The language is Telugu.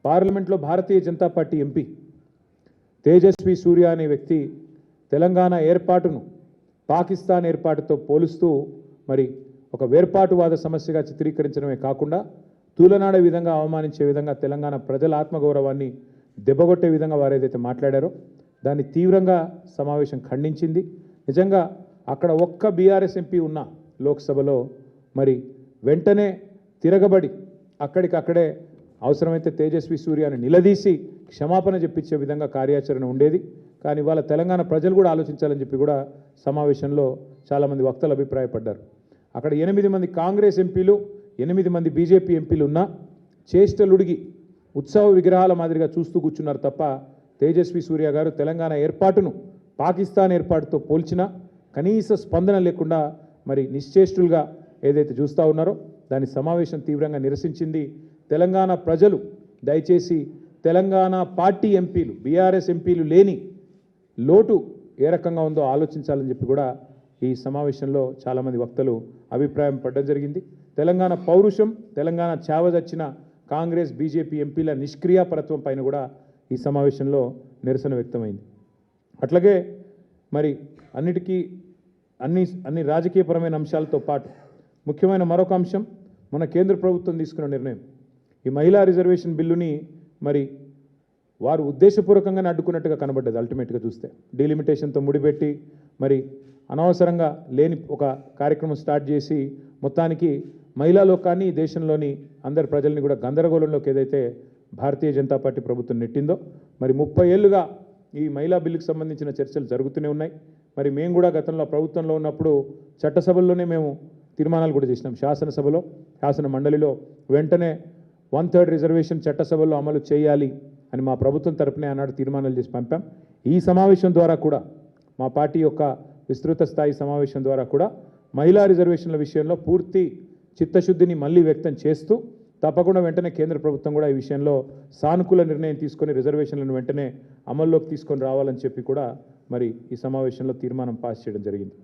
పార్లమెంట్లో భారతీయ జనతా పార్టీ ఎంపీ తేజస్వి సూర్య అనే వ్యక్తి తెలంగాణ ఏర్పాటును పాకిస్తాన్ ఏర్పాటుతో పోలుస్తూ మరి ఒక వేర్పాటువాద సమస్యగా చిత్రీకరించడమే కాకుండా తూలనాడే విధంగా అవమానించే విధంగా తెలంగాణ ప్రజల ఆత్మగౌరవాన్ని దెబ్బగొట్టే విధంగా వారు ఏదైతే మాట్లాడారో దాన్ని తీవ్రంగా సమావేశం ఖండించింది. నిజంగా అక్కడ ఒక్క బీఆర్ఎస్ ఎంపీ ఉన్న లోక్సభలో మరి వెంటనే తిరగబడి అక్కడికక్కడే అవసరమైతే తేజస్వి సూర్యని నిలదీసి క్షమాపణ చెప్పించే విధంగా కార్యాచరణ ఉండేది. కానీ వాళ్ళ తెలంగాణ ప్రజలు కూడా ఆలోచించాలని చెప్పి కూడా సమావేశంలో చాలామంది వక్తలు అభిప్రాయపడ్డారు. అక్కడ 8 మంది కాంగ్రెస్ ఎంపీలు 8 మంది బీజేపీ ఎంపీలు ఉన్నా చేష్టలుడిగి ఉత్సవ విగ్రహాల మాదిరిగా చూస్తూ కూర్చున్నారు తప్ప తేజస్వి సూర్య గారు తెలంగాణ ఏర్పాటును పాకిస్తాన్ ఏర్పాటుతో పోల్చినా కనీస స్పందన లేకుండా మరి నిశ్చేష్టులుగా ఏదైతే చూస్తూ ఉన్నారో దాని సమావేశం తీవ్రంగా నిరసించింది. తెలంగాణ ప్రజలు దయచేసి తెలంగాణ పార్టీ ఎంపీలు బీఆర్ఎస్ ఎంపీలు లేని లోటు ఏ రకంగా ఉందో ఆలోచించాలని చెప్పి కూడా ఈ సమావేశంలో చాలామంది వక్తలు అభిప్రాయం పడడం జరిగింది. తెలంగాణ పౌరుషం తెలంగాణ చావదచ్చిన కాంగ్రెస్ బీజేపీ ఎంపీల నిష్క్రియాపరత్వం పైన కూడా ఈ సమావేశంలో నిరసన వ్యక్తమైంది. అట్లాగే మరి అన్ని రాజకీయపరమైన అంశాలతో పాటు ముఖ్యమైన మరొక అంశం మన కేంద్ర ప్రభుత్వం తీసుకున్న నిర్ణయం. ఈ మహిళా రిజర్వేషన్ బిల్లుని మరి వారు ఉద్దేశపూర్వకంగానే అడ్డుకున్నట్టుగా కనబడ్డది. అల్టిమేట్గా చూస్తే డీలిమిటేషన్తో ముడిపెట్టి మరి అనవసరంగా లేని ఒక కార్యక్రమం స్టార్ట్ చేసి మొత్తానికి మహిళా లోకాన్ని దేశంలోని అందరి ప్రజల్ని కూడా గందరగోళంలోకి ఏదైతే భారతీయ జనతా పార్టీ ప్రభుత్వం నెట్టిందో మరి 30 ఏళ్ళుగా ఈ మహిళా బిల్లుకు సంబంధించిన చర్చలు జరుగుతూనే ఉన్నాయి. మరి మేము కూడా గతంలో ప్రభుత్వంలో ఉన్నప్పుడు చట్టసభల్లోనే మేము తీర్మానాలు కూడా చేసినాం. శాసనసభలో శాసన మండలిలో వెంటనే 1/3 రిజర్వేషన్ చట్టసభల్లో అమలు చేయాలి అని మా ప్రభుత్వం తరపునే ఆనాడు తీర్మానాలు చేసి పంపాం. ఈ సమావేశం ద్వారా కూడా మా పార్టీ యొక్క విస్తృత స్థాయి సమావేశం ద్వారా కూడా మహిళా రిజర్వేషన్ల విషయంలో పూర్తి చిత్తశుద్ధిని మళ్ళీ వ్యక్తం చేస్తూ తప్పకుండా వెంటనే కేంద్ర ప్రభుత్వం కూడా ఈ విషయంలో సానుకూల నిర్ణయం తీసుకొని రిజర్వేషన్లను వెంటనే అమల్లోకి తీసుకొని రావాలని చెప్పి కూడా మరి ఈ సమావేశంలో తీర్మానం పాస్ చేయడం జరిగింది.